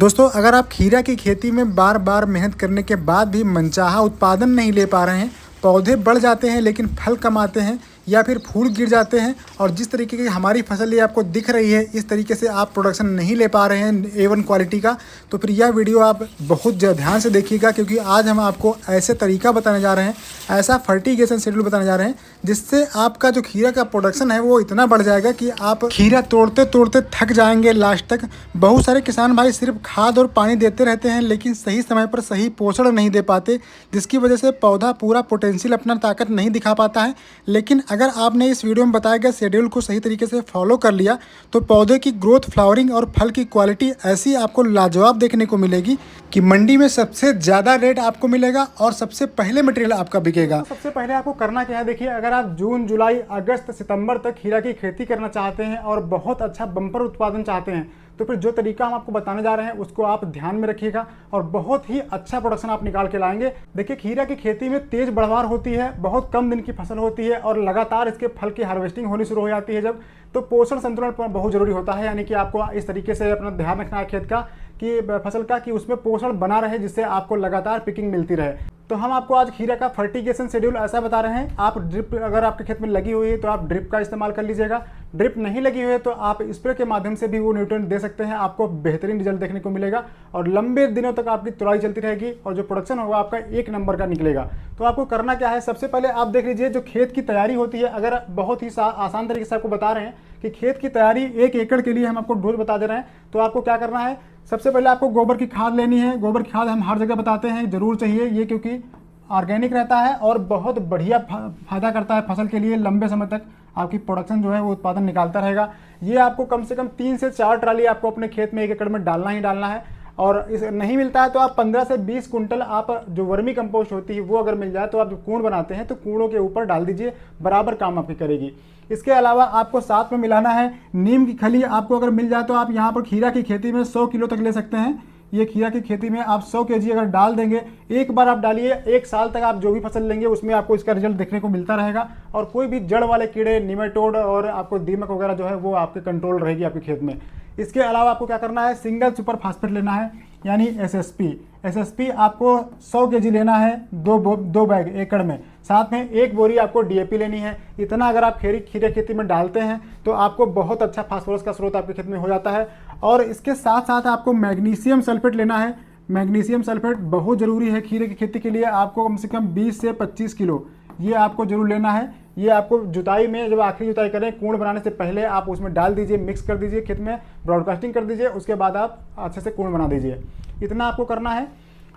दोस्तों, अगर आप खीरा की खेती में बार बार मेहनत करने के बाद भी मनचाहा उत्पादन नहीं ले पा रहे हैं, पौधे बढ़ जाते हैं लेकिन फल कम आते हैं या फिर फूल गिर जाते हैं और जिस तरीके की हमारी फसल ये आपको दिख रही है इस तरीके से आप प्रोडक्शन नहीं ले पा रहे हैं A1 क्वालिटी का, तो फिर यह वीडियो आप बहुत ध्यान से देखिएगा, क्योंकि आज हम आपको ऐसे तरीका बताने जा रहे हैं, ऐसा फर्टिगेशन शेड्यूल बताने जा रहे हैं जिससे आपका जो खीरा का प्रोडक्शन है वो इतना बढ़ जाएगा कि आप खीरा तोड़ते तोड़ते थक जाएंगे लास्ट तक। बहुत सारे किसान भाई सिर्फ खाद और पानी देते रहते हैं लेकिन सही समय पर सही पोषण नहीं दे पाते, जिसकी वजह से पौधा पूरा पोटेंशियल अपना ताकत नहीं दिखा पाता है। लेकिन अगर आपने इस वीडियो में बताया गया शेड्यूल को सही तरीके से फॉलो कर लिया तो पौधे की ग्रोथ, फ्लावरिंग और फल की क्वालिटी ऐसी आपको लाजवाब देखने को मिलेगी कि मंडी में सबसे ज़्यादा रेट आपको मिलेगा और सबसे पहले मटेरियल आपका बिकेगा। तो सबसे पहले आपको करना क्या है, देखिए, अगर आप जून, जुलाई, अगस्त, सितंबर तक खीरा की खेती करना चाहते हैं और बहुत अच्छा बम्पर उत्पादन चाहते हैं तो फिर जो तरीका हम आपको बताने जा रहे हैं उसको आप ध्यान में रखिएगा और बहुत ही अच्छा प्रोडक्शन आप निकाल के लाएंगे। देखिए, खीरा की खेती में तेज बढ़वार होती है, बहुत कम दिन की फसल होती है और लगातार इसके फल की हार्वेस्टिंग होनी शुरू हो जाती है जब, तो पोषण संतुलन बहुत जरूरी होता है। यानी कि आपको इस तरीके से अपना ध्यान रखना है खेत का कि फसल का कि उसमें पोषण बना रहे जिससे आपको लगातार पिकिंग मिलती रहे। तो हम आपको आज खीरा का फर्टिगेशन शेड्यूल ऐसा बता रहे हैं, आप ड्रिप अगर आपके खेत में लगी हुई है तो आप ड्रिप का इस्तेमाल कर लीजिएगा, ड्रिप नहीं लगी हुई है तो आप स्प्रे के माध्यम से भी वो न्यूट्रिएंट दे सकते हैं, आपको बेहतरीन रिजल्ट देखने को मिलेगा और लंबे दिनों तक आपकी तुड़ाई चलती रहेगी और जो प्रोडक्शन होगा आपका एक नंबर का निकलेगा। तो आपको करना क्या है, सबसे पहले आप देख लीजिए जो खेत की तैयारी होती है, अगर बहुत ही आसान तरीके से आपको बता रहे हैं कि खेत की तैयारी 1 एकड़ के लिए हम आपको डोज बता दे रहे हैं, तो आपको क्या करना है, सबसे पहले आपको गोबर की खाद लेनी है। गोबर की खाद हम हर जगह बताते हैं, जरूर चाहिए ये, क्योंकि ऑर्गेनिक रहता है और बहुत बढ़िया फायदा करता है फसल के लिए, लंबे समय तक आपकी प्रोडक्शन जो है वो उत्पादन निकालता रहेगा। ये आपको कम से कम 3 से 4 ट्राली आपको अपने खेत में 1 एकड़ में डालना ही डालना है और इस नहीं मिलता है तो आप 15 से 20 कुंटल आप जो वर्मी कंपोस्ट होती है वो अगर मिल जाए तो आप जो कूड़ बनाते हैं तो कूड़ों के ऊपर डाल दीजिए, बराबर काम आपकी करेगी। इसके अलावा आपको साथ में मिलाना है नीम की खली, आपको अगर मिल जाए तो आप यहाँ पर खीरा की खेती में 100 किलो तक ले सकते हैं। ये खीरा की खेती में आप 100 केजी अगर डाल देंगे, एक बार आप डालिए, 1 साल तक आप जो भी फसल लेंगे उसमें आपको इसका रिजल्ट देखने को मिलता रहेगा और कोई भी जड़ वाले कीड़े, निमेटोड और आपको दीमक वगैरह जो है वो आपके कंट्रोल रहेगी आपके खेत में। इसके अलावा आपको क्या करना है, सिंगल सुपर फास्फेट लेना है यानी एसएसपी आपको 100 केजी लेना है, 2 बैग एकड़ में, साथ में 1 बोरी आपको डीएपी लेनी है। इतना अगर आप खीरे खेती में डालते हैं तो आपको बहुत अच्छा फास्फोरस का स्रोत आपके खेत में हो जाता है। और इसके साथ साथ आपको मैग्नीशियम सल्फेट लेना है। मैग्नीशियम सल्फेट बहुत ज़रूरी है खीरे की खेती के लिए, आपको कम से कम 20 से 25 किलो ये आपको जरूर लेना है। ये आपको जुताई में जब आखिरी जुताई करें, कूड़ बनाने से पहले आप उसमें डाल दीजिए, मिक्स कर दीजिए, खेत में ब्रॉडकास्टिंग कर दीजिए, उसके बाद आप अच्छे से कूड़ बना दीजिए। इतना आपको करना है।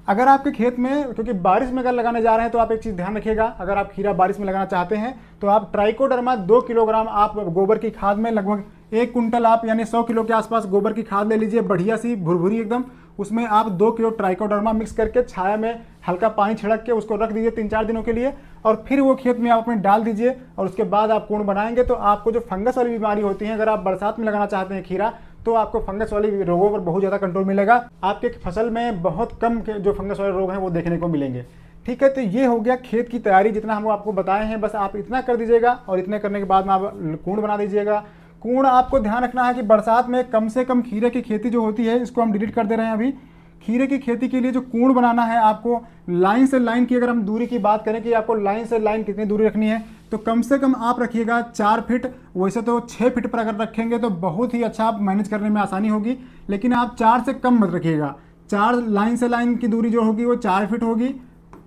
अगर आपके खेत में, क्योंकि बारिश में अगर लगाने जा रहे हैं तो आप एक चीज़ ध्यान रखिएगा, अगर आप खीरा बारिश में लगाना चाहते हैं तो आप ट्राइकोडर्मा 2 किलोग्राम आप गोबर की खाद में, लगभग 1 कुंटल आप यानी 100 किलो के आसपास गोबर की खाद ले लीजिए, बढ़िया सी भुरभुरी एकदम, उसमें आप 2 किलो ट्राइकोडर्मा मिक्स करके छाया में हल्का पानी छिड़क के उसको रख दीजिए 3-4 दिनों के लिए और फिर वो खेत में आप अपने डाल दीजिए और उसके बाद आप कूड़ बनाएंगे तो आपको जो फंगस वाली बीमारी होती है, अगर आप बरसात में लगाना चाहते हैं खीरा तो आपको फंगस वाली रोगों पर बहुत ज़्यादा कंट्रोल मिलेगा। आपके फसल में बहुत कम जो फंगस वाले रोग हैं वो देखने को मिलेंगे। ठीक है, तो ये हो गया खेत की तैयारी, जितना हम आपको बताए हैं बस आप इतना कर दीजिएगा और इतने करने के बाद में आप कूड़ बना दीजिएगा। कूड़ आपको ध्यान रखना है कि बरसात में कम से कम खीरे की खेती जो होती है, इसको हम डिलीट कर दे रहे हैं अभी। खीरे की खेती के लिए जो कूड़ बनाना है आपको लाइन से लाइन की, अगर हम दूरी की बात करें कि आपको लाइन से लाइन कितनी दूरी रखनी है, तो कम से कम आप रखिएगा 4 फीट, वैसे तो 6 फीट पर अगर रखेंगे तो बहुत ही अच्छा आप मैनेज करने में आसानी होगी, लेकिन आप 4 से कम मत रखिएगा। 4 लाइन से लाइन की दूरी जो होगी वो 4 फीट होगी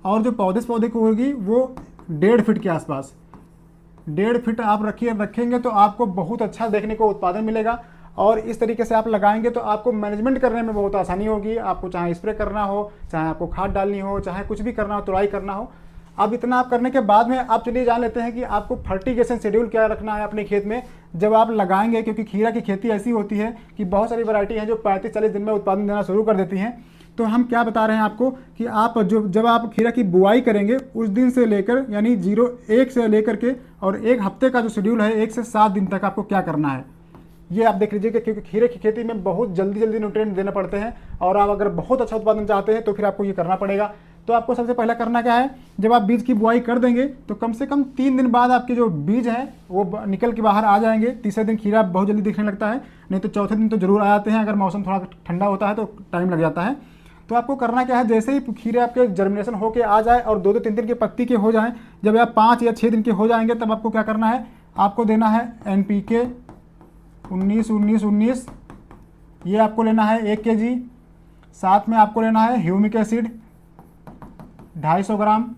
और जो पौधे से पौधे की होगी वो 1.5 फीट के आसपास, 1.5 फीट आप रखेंगे तो आपको बहुत अच्छा देखने को उत्पादन मिलेगा। और इस तरीके से आप लगाएंगे तो आपको मैनेजमेंट करने में बहुत आसानी होगी। आपको चाहे स्प्रे करना हो, चाहे आपको खाद डालनी हो, चाहे कुछ भी करना हो, तुड़ाई करना हो। अब इतना आप करने के बाद में आप चलिए जान लेते हैं कि आपको फर्टिगेशन शेड्यूल क्या रखना है अपने खेत में जब आप लगाएंगे, क्योंकि खीरा की खेती ऐसी होती है कि बहुत सारी वैरायटी हैं जो 35-40 दिन में उत्पादन देना शुरू कर देती हैं। तो हम क्या बता रहे हैं आपको कि आप जब आप खीरा की बुआई करेंगे उस दिन से लेकर यानी 1 से लेकर के और 1 हफ्ते का जो शेड्यूल है 1 से 7 दिन तक आपको क्या करना है ये आप देख लीजिए, क्योंकि खीरे की खेती में बहुत जल्दी न्यूट्रिएंट देना पड़ते हैं और आप अगर बहुत अच्छा उत्पादन चाहते हैं तो फिर आपको ये करना पड़ेगा। तो आपको सबसे पहला करना क्या है, जब आप बीज की बुआई कर देंगे तो कम से कम 3 दिन बाद आपके जो बीज हैं वो निकल के बाहर आ जाएंगे। तीसरे दिन खीरा बहुत जल्दी दिखने लगता है, नहीं तो चौथे दिन तो जरूर आ जाते हैं, अगर मौसम थोड़ा ठंडा होता है तो टाइम लग जाता है। तो आपको करना क्या है, जैसे ही खीरे आपके जर्मिनेशन होके आ जाए और 2-2 3 के पत्ती के हो जाएं, जब आप 5 या 6 दिन के हो जाएंगे तब आपको क्या करना है, आपको देना है NPK 19-19-19, ये आपको लेना है 1 kg। साथ में आपको लेना है ह्यूमिक एसिड 250 ग्राम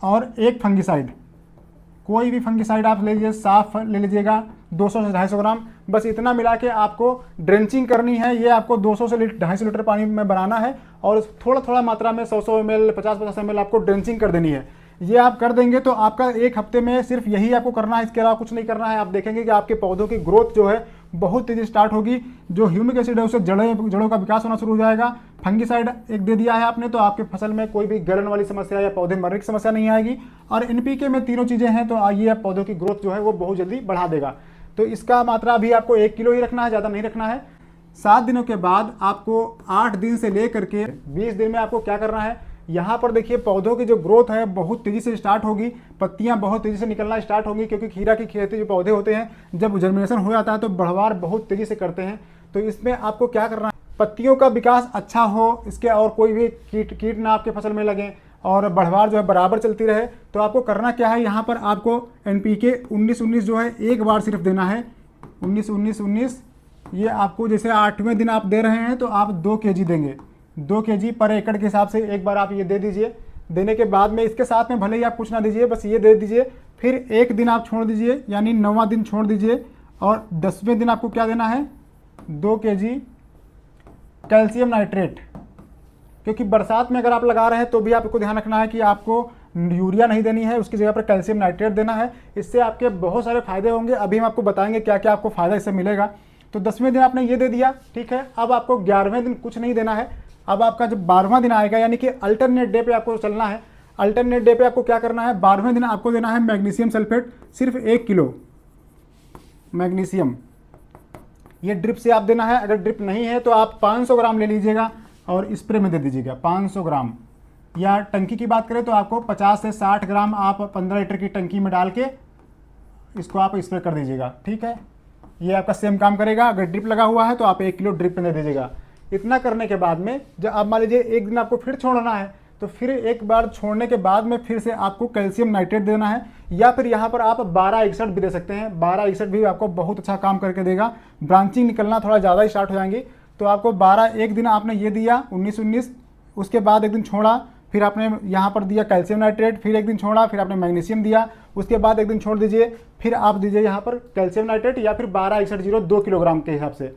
और एक फंगिसाइड, कोई भी फंगिसाइड आप ले लीजिए, साफ ले लीजिएगा 200 से 250 ग्राम। बस इतना मिला के आपको ड्रेंचिंग करनी है। ये आपको 200 से 250 लीटर पानी में बनाना है और थोड़ा थोड़ा मात्रा में 100 ml 50 ml आपको ड्रेंचिंग कर देनी है। ये आप कर देंगे तो आपका 1 हफ्ते में सिर्फ यही आपको करना है, इसके अलावा कुछ नहीं करना है। आप देखेंगे कि आपके पौधों की ग्रोथ जो है बहुत तेज़ी स्टार्ट होगी। जो ह्यूमिक एसिड है उससे जड़ों का विकास होना शुरू हो जाएगा। फंगिसाइड एक दे दिया है आपने तो आपके फसल में कोई भी गलन वाली समस्या या पौधे मरने की समस्या नहीं आएगी। और NPK में तीनों चीज़ें हैं तो ये पौधों की ग्रोथ जो है वो बहुत जल्दी बढ़ा देगा। तो इसका मात्रा भी आपको 1 किलो ही रखना है, ज़्यादा नहीं रखना है। 7 दिनों के बाद आपको 8 दिन से लेकर के 20 दिन में आपको क्या करना है, यहाँ पर देखिए पौधों की जो ग्रोथ है बहुत तेज़ी से स्टार्ट होगी, पत्तियाँ बहुत तेज़ी से निकलना स्टार्ट होंगी, क्योंकि खीरा की खेती जो पौधे होते हैं जब जर्मिनेशन हो जाता है तो बढ़वार बहुत तेज़ी से करते हैं। तो इसमें आपको क्या करना है, पत्तियों का विकास अच्छा हो, इसके और कोई भी कीट ना आपके फसल में लगे और बढ़वार जो है बराबर चलती रहे। तो आपको करना क्या है, यहाँ पर आपको NPK 19-19 जो है एक बार सिर्फ देना है, 19-19-19। ये आपको जैसे 8वें दिन आप दे रहे हैं तो आप 2 kg देंगे, 2 kg पर एकड़ के हिसाब से एक बार आप ये दे दीजिए। देने के बाद में इसके साथ में भले ही आप कुछ ना दीजिए, बस ये दे दीजिए। फिर 1 दिन आप छोड़ दीजिए, यानी 9वां दिन छोड़ दीजिए और 10वें दिन आपको क्या देना है, 2 kg कैल्शियम नाइट्रेट। क्योंकि बरसात में अगर आप लगा रहे हैं तो भी आपको ध्यान रखना है कि आपको यूरिया नहीं देनी है, उसकी जगह पर कैल्शियम नाइट्रेट देना है। इससे आपके बहुत सारे फायदे होंगे, अभी हम आपको बताएंगे क्या क्या आपको फ़ायदा इससे मिलेगा। तो 10वें दिन आपने ये दे दिया, ठीक है। अब आपको 11वें दिन कुछ नहीं देना है। अब आपका जब 12वां दिन आएगा, यानी कि अल्टरनेट डे पे आपको चलना है। अल्टरनेट डे पे आपको क्या करना है, 12वें दिन आपको देना है मैग्नीशियम सल्फेट, सिर्फ 1 किलो मैग्नीशियम। ये ड्रिप से आप देना है, अगर ड्रिप नहीं है तो आप 500 ग्राम ले लीजिएगा और स्प्रे में दे दीजिएगा 500 ग्राम। या टंकी की बात करें तो आपको 50 से 60 ग्राम आप 15 लीटर की टंकी में डाल के इसको आप स्प्रे कर दीजिएगा, ठीक है। ये आपका सेम काम करेगा। अगर ड्रिप लगा हुआ है तो आप 1 किलो ड्रिप में दे दीजिएगा। इतना करने के बाद में जब आप मान लीजिए 1 दिन आपको फिर छोड़ना है, तो फिर एक बार छोड़ने के बाद में फिर से आपको कैल्शियम नाइट्रेट देना है। या फिर यहाँ पर आप 12-61 भी दे सकते हैं। 12-61 भी आपको बहुत अच्छा काम करके देगा। ब्रांचिंग निकलना थोड़ा ज़्यादा ही स्टार्ट हो जाएंगी। तो आपको 1 दिन आपने ये दिया 19-19, उसके बाद 1 दिन छोड़ा, फिर आपने यहाँ पर दिया कैल्शियम नाइट्रेट, फिर 1 दिन छोड़ा, फिर आपने मैग्नीशियम दिया, उसके बाद 1 दिन छोड़ दीजिए, फिर आप दीजिए यहाँ पर कैल्शियम नाइट्रेट या फिर 12-61-0 2 किलोग्राम के हिसाब से,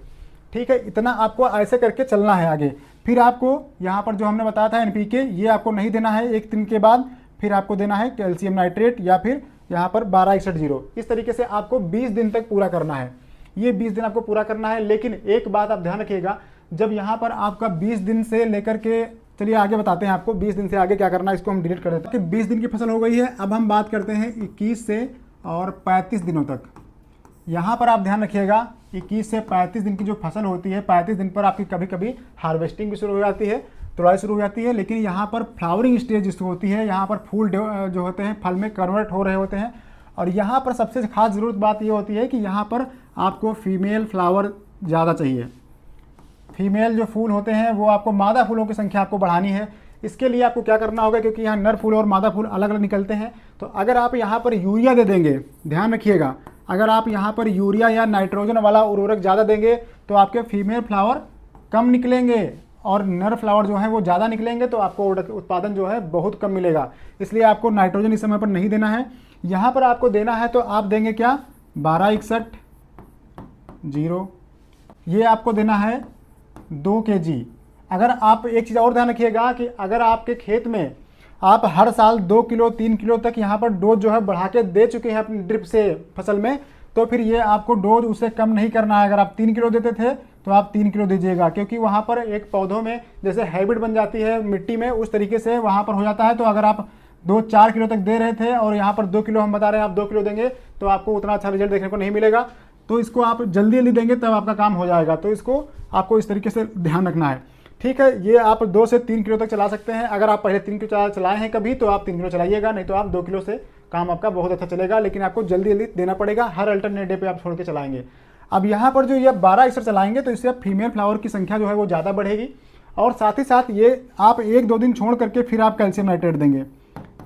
ठीक है। इतना आपको ऐसे करके चलना है आगे। फिर आपको यहाँ पर जो हमने बताया था NPK, ये आपको नहीं देना है 1 दिन के बाद। फिर आपको देना है कैल्शियम नाइट्रेट या फिर यहाँ पर 12-61-0। इस तरीके से आपको 20 दिन तक पूरा करना है। ये 20 दिन आपको पूरा करना है। लेकिन एक बात आप ध्यान रखिएगा, जब यहाँ पर आपका 20 दिन से लेकर के, चलिए आगे बताते हैं आपको 20 दिन से आगे क्या करना है, इसको हम डिलीट कर देते हैं। 20 दिन की फसल हो गई है। अब हम बात करते हैं 21 से और 35 दिनों तक। यहाँ पर आप ध्यान रखिएगा 21 से 35 दिन की जो फसल होती है, 35 दिन पर आपकी कभी कभी हार्वेस्टिंग भी शुरू हो जाती है, तुड़ाई शुरू हो जाती है। लेकिन यहाँ पर फ्लावरिंग स्टेज जिसको होती है, यहाँ पर फूल जो होते हैं फल में कन्वर्ट हो रहे होते हैं। और यहाँ पर सबसे खास ज़रूरत बात ये होती है कि यहाँ पर आपको फीमेल फ्लावर ज़्यादा चाहिए। फीमेल जो फूल होते हैं वो आपको मादा फूलों की संख्या आपको बढ़ानी है। इसके लिए आपको क्या करना होगा, क्योंकि यहाँ नर फूल और मादा फूल अलग अलग निकलते हैं। तो अगर आप यहाँ पर यूरिया दे देंगे, ध्यान रखिएगा, अगर आप यहाँ पर यूरिया या नाइट्रोजन वाला उर्वरक ज़्यादा देंगे तो आपके फीमेल फ्लावर कम निकलेंगे और नर फ्लावर जो है वो ज़्यादा निकलेंगे, तो आपको उत्पादन जो है बहुत कम मिलेगा। इसलिए आपको नाइट्रोजन इस समय पर नहीं देना है। यहाँ पर आपको देना है तो आप देंगे क्या, 12-61-0, ये आपको देना है 2 kg। अगर आप एक चीज़ और ध्यान रखिएगा कि अगर आपके खेत में आप हर साल 2 किलो 3 किलो तक यहाँ पर डोज जो है बढ़ा के दे चुके हैं अपनी ड्रिप से फसल में, तो फिर ये आपको डोज उससे कम नहीं करना है। अगर आप 3 किलो देते थे तो आप 3 किलो दीजिएगा, क्योंकि वहाँ पर एक पौधों में जैसे हैबिट बन जाती है मिट्टी में, उस तरीके से वहाँ पर हो जाता है। तो अगर आप 2-4 किलो तक दे रहे थे और यहाँ पर 2 किलो हम बता रहे हैं आप 2 किलो देंगे, तो आपको उतना अच्छा रिजल्ट देखने को नहीं मिलेगा। तो इसको आप जल्दी जल्दी देंगे तब आपका काम हो जाएगा। तो इसको आपको इस तरीके से ध्यान रखना है, ठीक है, ये आप 2 से 3 किलो तक चला सकते हैं। अगर आप पहले 3 किलो चलाए हैं कभी तो आप 3 किलो चलाइएगा, नहीं तो आप 2 किलो से काम आपका बहुत अच्छा चलेगा, लेकिन आपको जल्दी जल्दी देना पड़ेगा। हर अल्टरनेट डे पे आप छोड़ के चलाएंगे। अब यहाँ पर जो ये 12 एक्सर चलाएंगे तो इससे फीमेल फ्लावर की संख्या जो है वो ज़्यादा बढ़ेगी, और साथ ही साथ ये आप 1-2 दिन छोड़ करके फिर आप कैल्शियम नाइट्रेट देंगे।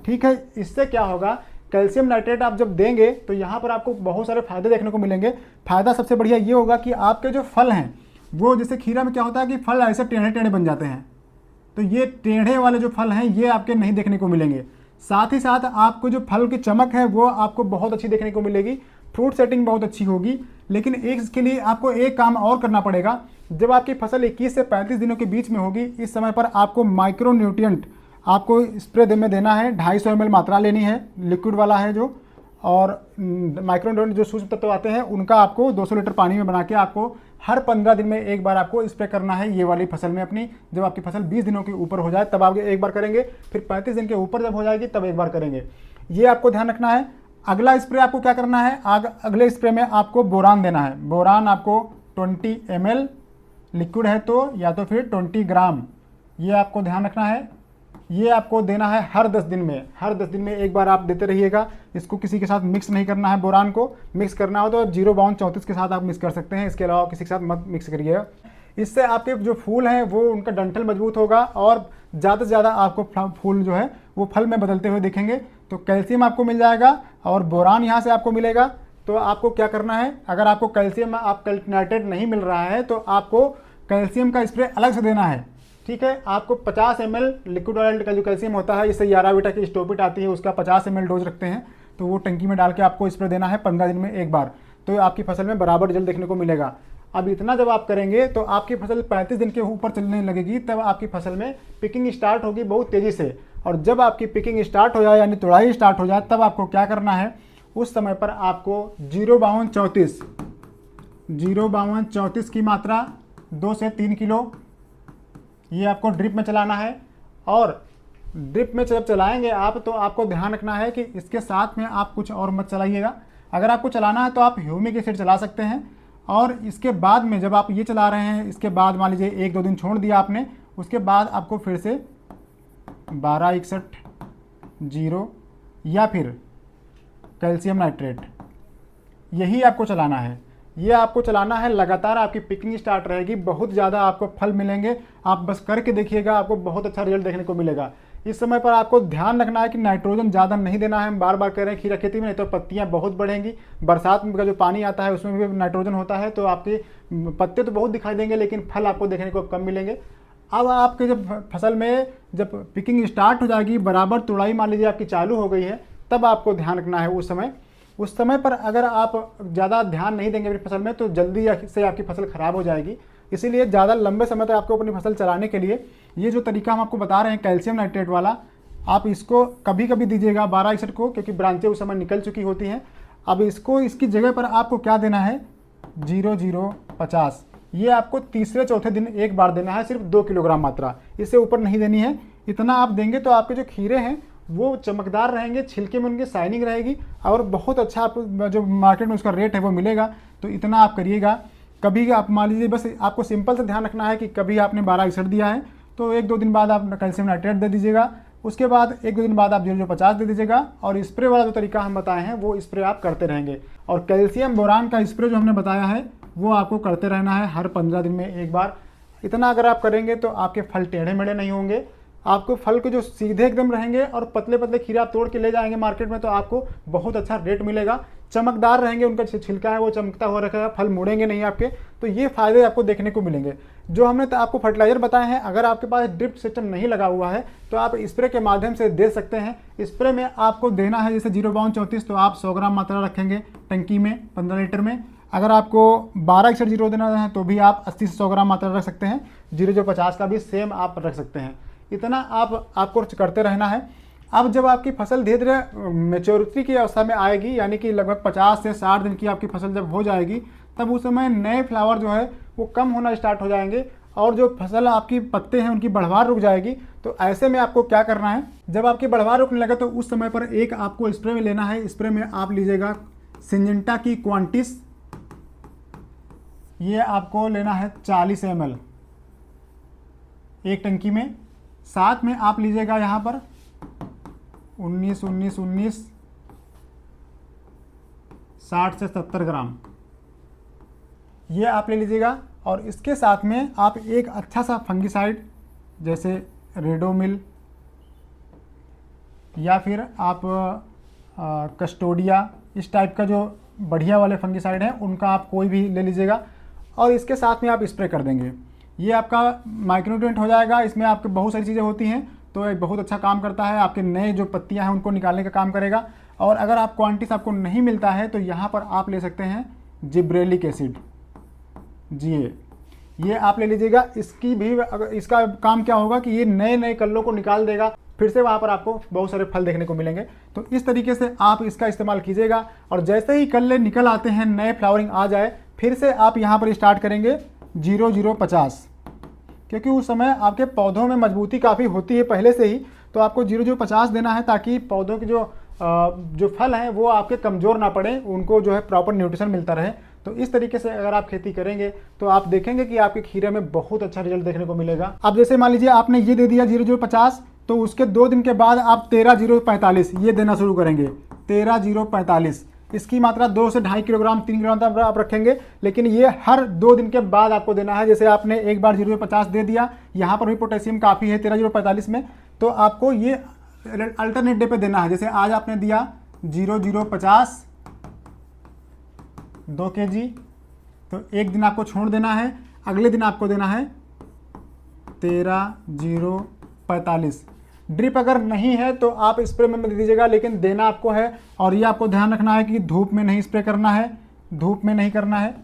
ठीक है, इससे क्या होगा, कैल्शियम नाइट्रेट आप जब देंगे तो यहाँ पर आपको बहुत सारे फायदे देखने को मिलेंगे। फ़ायदा सबसे बढ़िया ये होगा कि आपके जो फल हैं वो, जैसे खीरा में क्या होता है कि फल ऐसे टेढ़े टेढ़े बन जाते हैं, तो ये टेढ़े वाले जो फल हैं ये आपके नहीं देखने को मिलेंगे। साथ ही साथ आपको जो फल की चमक है वो आपको बहुत अच्छी देखने को मिलेगी, फ्रूट सेटिंग बहुत अच्छी होगी। लेकिन एक इसके लिए आपको एक काम और करना पड़ेगा। जब आपकी फसल 21 से 35 दिनों के बीच में होगी, इस समय पर आपको माइक्रो न्यूट्रिएंट आपको स्प्रे में देना है। 250 ml मात्रा लेनी है, लिक्विड वाला है जो, और माइक्रो न्यूट्रिएंट जो सूक्ष्म तत्व आते हैं उनका आपको 200 लीटर पानी में बना के आपको हर 15 दिन में एक बार आपको स्प्रे करना है ये वाली फसल में अपनी। जब आपकी फसल 20 दिनों के ऊपर हो जाए तब आप एक बार करेंगे, फिर 35 दिन के ऊपर जब हो जाएगी तब एक बार करेंगे। ये आपको ध्यान रखना है। अगला स्प्रे आपको क्या करना है, अगले स्प्रे में आपको बोरान देना है। बोरान आपको 20 ml लिक्विड है तो, या तो फिर 20 ग्राम, ये आपको ध्यान रखना है। ये आपको देना है हर 10 दिन में, हर 10 दिन में एक बार आप देते रहिएगा। इसको किसी के साथ मिक्स नहीं करना है। बोरान को मिक्स करना हो तो 0-34 के साथ आप मिक्स कर सकते हैं, इसके अलावा किसी के साथ मत मिक्स करिएगा। इससे आपके जो फूल हैं वो उनका डंठल मजबूत होगा और ज़्यादा से ज़्यादा आपको फूल जो है वो फल में बदलते हुए दिखेंगे। तो कैल्शियम आपको मिल जाएगा और बोरान यहाँ से आपको मिलेगा। तो आपको क्या करना है, अगर आपको कैल्शियम नाइट्रेट नहीं मिल रहा है तो आपको कैल्शियम का स्प्रे अलग से देना है। ठीक है, आपको 50 ml लिक्विड वाला का जो कैल्शियम होता है, इससे 11 बीटा की स्टोपिट आती है, उसका 50 ml डोज रखते हैं, तो वो टंकी में डाल के आपको स्प्रे देना है 15 दिन में एक बार। तो आपकी फसल में बराबर रिजल्ट देखने को मिलेगा। अब इतना जब आप करेंगे तो आपकी फसल 35 दिन के ऊपर चलने लगेगी, तब आपकी फसल में पिकिंग स्टार्ट होगी बहुत तेज़ी से। और जब आपकी पिकिंग स्टार्ट हो जाए यानी तुड़ाई स्टार्ट हो जाए, तब आपको क्या करना है, उस समय पर आपको 0-52-34 की मात्रा 2 से 3 किलो ये आपको ड्रिप में चलाना है। और ड्रिप में जब चलाएंगे आप तो आपको ध्यान रखना है कि इसके साथ में आप कुछ और मत चलाइएगा। अगर आपको चलाना है तो आप ह्यूमिक एसिड चला सकते हैं। और इसके बाद में जब आप ये चला रहे हैं, इसके बाद मान लीजिए 1-2 दिन छोड़ दिया आपने, उसके बाद आपको फिर से 1261-0 या फिर कैल्शियम नाइट्रेट यही आपको चलाना है। ये आपको चलाना है, लगातार आपकी पिकिंग स्टार्ट रहेगी, बहुत ज़्यादा आपको फल मिलेंगे। आप बस करके देखिएगा, आपको बहुत अच्छा रिजल्ट देखने को मिलेगा। इस समय पर आपको ध्यान रखना है कि नाइट्रोजन ज़्यादा नहीं देना है। हम बार बार कह रहे हैं खीरा खेती में, नहीं तो पत्तियाँ बहुत बढ़ेंगी। बरसात में का जो पानी आता है उसमें भी नाइट्रोजन होता है, तो आपके पत्ते तो बहुत दिखाई देंगे लेकिन फल आपको देखने को कम मिलेंगे। अब आपके जब फसल में जब पिकिंग स्टार्ट हो जाएगी, बराबर तुड़ाई मान लीजिए आपकी चालू हो गई है, तब आपको ध्यान रखना है उस समय पर अगर आप ज़्यादा ध्यान नहीं देंगे अपनी फसल में तो जल्दी से आपकी फसल ख़राब हो जाएगी। इसीलिए ज़्यादा लंबे समय तक आपको अपनी फसल चलाने के लिए ये जो तरीका हम आपको बता रहे हैं कैल्शियम नाइट्रेट वाला, आप इसको कभी कभी दीजिएगा 1261 को, क्योंकि ब्रांचें उस समय निकल चुकी होती हैं। अब इसकी जगह पर आपको क्या देना है, 0050, ये आपको तीसरे चौथे दिन एक बार देना है, सिर्फ 2 किलोग्राम मात्रा, इससे ऊपर नहीं देनी है। इतना आप देंगे तो आपके जो खीरे हैं वो चमकदार रहेंगे, छिलके में उनकी शाइनिंग रहेगी और बहुत अच्छा आप जो मार्केट में उसका रेट है वो मिलेगा। तो इतना आप करिएगा। कभी आप मान लीजिए, बस आपको सिंपल से ध्यान रखना है कि कभी आपने 1261 दिया है तो 1-2 दिन बाद आप कैल्शियम नाइट्रेट दे दीजिएगा, उसके बाद 1-2 दिन बाद आप 0050 दे दीजिएगा। और स्प्रे वाला जो तरीका हम बताए हैं वो स्प्रे आप करते रहेंगे। और कैल्शियम बोरान का स्प्रे जो हमने बताया है वो आपको करते रहना है हर 15 दिन में एक बार। इतना अगर आप करेंगे तो आपके फल टेढ़े मेढ़े नहीं होंगे, आपको फल के जो सीधे एकदम रहेंगे और पतले पतले खीरा आप तोड़ के ले जाएंगे मार्केट में तो आपको बहुत अच्छा रेट मिलेगा। चमकदार रहेंगे, उनका छिलका है वो चमकता हुआ रखेगा, फल मुड़ेंगे नहीं आपके। तो ये फायदे आपको देखने को मिलेंगे। जो हमने आपको फर्टिलाइजर बताए हैं, अगर आपके पास ड्रिप सिस्टम नहीं लगा हुआ है तो आप स्प्रे के माध्यम से दे सकते हैं। स्प्रे में आपको देना है जैसे 0-34 तो आप 100 ग्राम मात्रा रखेंगे टंकी में 15 लीटर में। अगर आपको 12-0 देना है तो भी आप 80 से 100 ग्राम मात्रा रख सकते हैं। 0050 का भी सेम आप रख सकते हैं। इतना आपको करते रहना है। अब जब आपकी फसल धीरे धीरे मेच्योरिटी की अवस्था में आएगी, यानी कि लगभग 50 से 60 दिन की आपकी फसल जब हो जाएगी, तब उस समय नए फ्लावर जो है वो कम होना स्टार्ट हो जाएंगे और जो फसल आपकी पत्ते हैं उनकी बढ़वार रुक जाएगी। तो ऐसे में आपको क्या करना है, जब आपकी बढ़वार रुकने लगे तो उस समय पर एक आपको स्प्रे में लेना है। स्प्रे में आप लीजिएगा सिंजेंटा की क्वांटिस, ये आपको लेना है 40 ml। एक टंकी में। साथ में आप लीजिएगा यहाँ पर 19 19 19 60 से 70 ग्राम, ये आप ले लीजिएगा। और इसके साथ में आप एक अच्छा सा फंगिसाइड जैसे रेडोमिल या फिर आप कस्टोडिया, इस टाइप का जो बढ़िया वाले फंगिसाइड हैं उनका आप कोई भी ले लीजिएगा और इसके साथ में आप स्प्रे कर देंगे। ये आपका माइक्रोन्यूट्रिएंट हो जाएगा। इसमें आपके बहुत सारी चीज़ें होती हैं, तो एक बहुत अच्छा काम करता है। आपके नए जो पत्तियां हैं उनको निकालने का काम करेगा। और अगर आप क्वांटिटी आपको नहीं मिलता है तो यहाँ पर आप ले सकते हैं जिब्रेलिक एसिड, जी ये आप ले लीजिएगा। इसकी भी इसका काम क्या होगा कि ये नए नए कल्लों को निकाल देगा, फिर से वहाँ पर आपको बहुत सारे फल देखने को मिलेंगे। तो इस तरीके से आप इसका इस्तेमाल कीजिएगा और जैसे ही कल्ले निकल आते हैं, नए फ्लावरिंग आ जाए, फिर से आप यहाँ पर स्टार्ट करेंगे 0050, क्योंकि उस समय आपके पौधों में मजबूती काफ़ी होती है पहले से ही। तो आपको 0050 देना है ताकि पौधों के जो फल हैं वो आपके कमज़ोर ना पड़े, उनको जो है प्रॉपर न्यूट्रिशन मिलता रहे। तो इस तरीके से अगर आप खेती करेंगे तो आप देखेंगे कि आपके खीरे में बहुत अच्छा रिजल्ट देखने को मिलेगा। अब जैसे मान लीजिए आपने ये दे दिया 0050, तो उसके 2 दिन के बाद आप 13045 ये देना शुरू करेंगे। 13045 इसकी मात्रा 2 से 2.5 किलोग्राम 3 किलोग्राम तक आप रखेंगे, लेकिन ये हर 2 दिन के बाद आपको देना है। जैसे आपने एक बार 0050 दे दिया, यहाँ पर भी पोटेशियम काफ़ी है 13045 में, तो आपको ये अल्टरनेट डे पे देना है। जैसे आज आपने दिया 0050 2 kg, तो एक दिन आपको छोड़ देना है, अगले दिन आपको देना है 13045। ड्रिप अगर नहीं है तो आप स्प्रे में दे दीजिएगा, लेकिन देना आपको है। और ये आपको ध्यान रखना है कि धूप में नहीं स्प्रे करना है, धूप में नहीं करना है,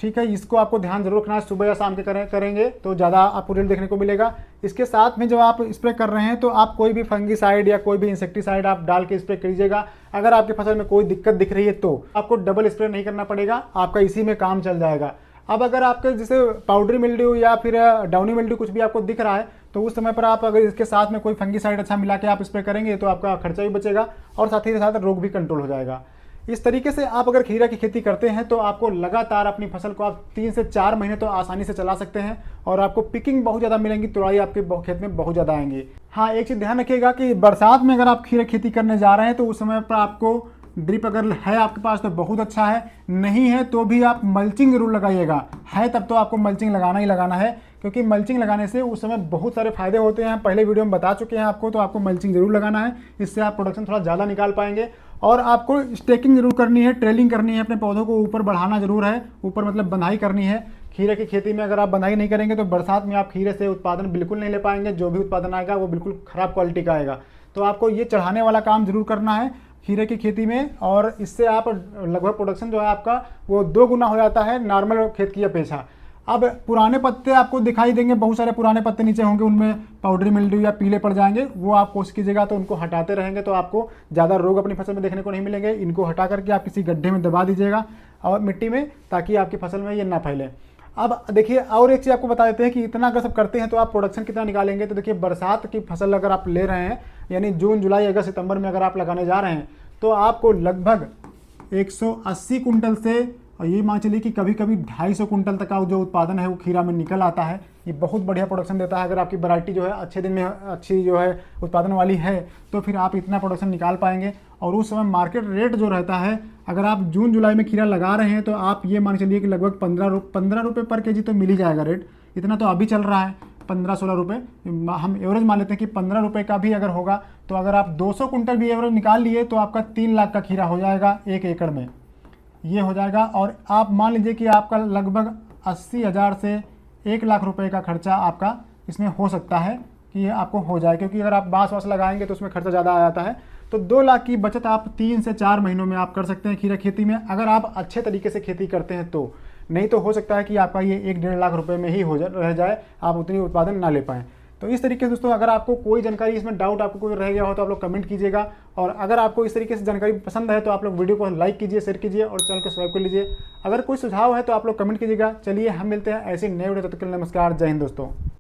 ठीक है। इसको आपको ध्यान जरूर रखना है, सुबह या शाम के करेंगे तो ज़्यादा आपको रिजल्ट देखने को मिलेगा। इसके साथ में जब आप स्प्रे कर रहे हैं तो आप कोई भी फंगीसाइड या कोई भी इंसेक्टिसाइड आप डाल के स्प्रे कीजिएगा। अगर आपकी फसल में कोई दिक्कत दिख रही है तो आपको डबल स्प्रे नहीं करना पड़ेगा, आपका इसी में काम चल जाएगा। अब अगर आपके जैसे पाउडरी मिल्ड्यू या फिर डाउनी मिल्ड्यू कुछ भी आपको दिख रहा है, तो उस समय पर आप अगर इसके साथ में कोई फंगीसाइड अच्छा मिला के आप स्प्रे करेंगे तो आपका खर्चा भी बचेगा और साथ ही साथ रोग भी कंट्रोल हो जाएगा। इस तरीके से आप अगर खीरा की खेती करते हैं तो आपको लगातार अपनी फसल को आप 3 से 4 महीने तो आसानी से चला सकते हैं और आपको पिकिंग बहुत ज़्यादा मिलेंगी, तुड़ाई आपके खेत में बहुत ज़्यादा आएंगी। हाँ, एक चीज़ ध्यान रखिएगा कि बरसात में अगर आप खीरा खेती करने जा रहे हैं तो उस समय पर आपको ड्रिप अगर है आपके पास तो बहुत अच्छा है, नहीं है तो भी आप मल्चिंग जरूर लगाइएगा। है तब तो आपको मल्चिंग लगाना ही लगाना है, क्योंकि मल्चिंग लगाने से उस समय बहुत सारे फायदे होते हैं। पहले वीडियो में बता चुके हैं आपको, तो आपको मल्चिंग जरूर लगाना है, इससे आप प्रोडक्शन थोड़ा ज़्यादा निकाल पाएंगे। और आपको स्टेकिंग जरूर करनी है, ट्रेलिंग करनी है, अपने पौधों को ऊपर बढ़ाना जरूर है, ऊपर मतलब बंधाई करनी है। खीरे की खेती में अगर आप बंधाई नहीं करेंगे तो बरसात में आप खीरे से उत्पादन बिल्कुल नहीं ले पाएंगे, जो भी उत्पादन आएगा वो बिल्कुल ख़राब क्वालिटी का आएगा। तो आपको ये चढ़ाने वाला काम जरूर करना है खीरे की खेती में, और इससे आप लगभग प्रोडक्शन जो है आपका वो 2 गुना हो जाता है नॉर्मल खेत की अपेक्षा। अब पुराने पत्ते आपको दिखाई देंगे, बहुत सारे पुराने पत्ते नीचे होंगे, उनमें पाउडरी मिल्ड्यू या पीले पड़ जाएंगे, वो आप कोशिश कीजिएगा तो उनको हटाते रहेंगे तो आपको ज़्यादा रोग अपनी फसल में देखने को नहीं मिलेंगे। इनको हटा करके आप किसी गड्ढे में दबा दीजिएगा और मिट्टी में, ताकि आपकी फसल में ये ना फैले। अब देखिए और एक चीज़ आपको बता देते हैं कि इतना अगर सब करते हैं तो आप प्रोडक्शन कितना निकालेंगे। तो देखिए बरसात की फसल अगर आप ले रहे हैं, यानी जून जुलाई अगस्त सितंबर में अगर आप लगाने जा रहे हैं, तो आपको लगभग 180 कुंटल से, और ये मान चलिए कि कभी कभी 250 कुंटल तक का जो उत्पादन है वो खीरा में निकल आता है। ये बहुत बढ़िया प्रोडक्शन देता है। अगर आपकी वैरायटी जो है अच्छे दिन में अच्छी जो है उत्पादन वाली है तो फिर आप इतना प्रोडक्शन निकाल पाएंगे। और उस समय मार्केट रेट जो रहता है, अगर आप जून जुलाई में खीरा लगा रहे हैं तो आप ये मान चलिए कि लगभग 15 रुपये पर केजी तो मिल ही जाएगा रेट। इतना तो अभी चल रहा है 15-16 रुपये, हम एवरेज मान लेते हैं कि 15 रुपये का भी अगर होगा तो अगर आप 200 कुंटल भी एवरेज निकाल लिए तो आपका 3 लाख का खीरा हो जाएगा 1 एकड़ में, ये हो जाएगा। और आप मान लीजिए कि आपका लगभग 80,000 से 1 लाख रुपए का खर्चा आपका इसमें हो सकता है कि ये आपको हो जाए, क्योंकि अगर आप बांस वास लगाएंगे तो उसमें खर्चा ज़्यादा आ जाता है। तो 2 लाख की बचत आप 3 से 4 महीनों में आप कर सकते हैं खीरा खेती में, अगर आप अच्छे तरीके से खेती करते हैं तो। नहीं तो हो सकता है कि आपका ये 1-1.5 लाख रुपए में ही रह जाए, आप उतनी उत्पादन ना ले पाएँ। तो इस तरीके से दोस्तों, अगर आपको कोई जानकारी इसमें डाउट आपको कोई रह गया हो तो आप लोग कमेंट कीजिएगा। और अगर आपको इस तरीके से जानकारी पसंद है तो आप लोग वीडियो को लाइक कीजिए, शेयर कीजिए और चैनल को सब्सक्राइब कर लीजिए। अगर कोई सुझाव है तो आप लोग कमेंट कीजिएगा। चलिए हम मिलते हैं ऐसे नए वीडियो, तब तक के लिए नमस्कार, जय हिंद दोस्तों।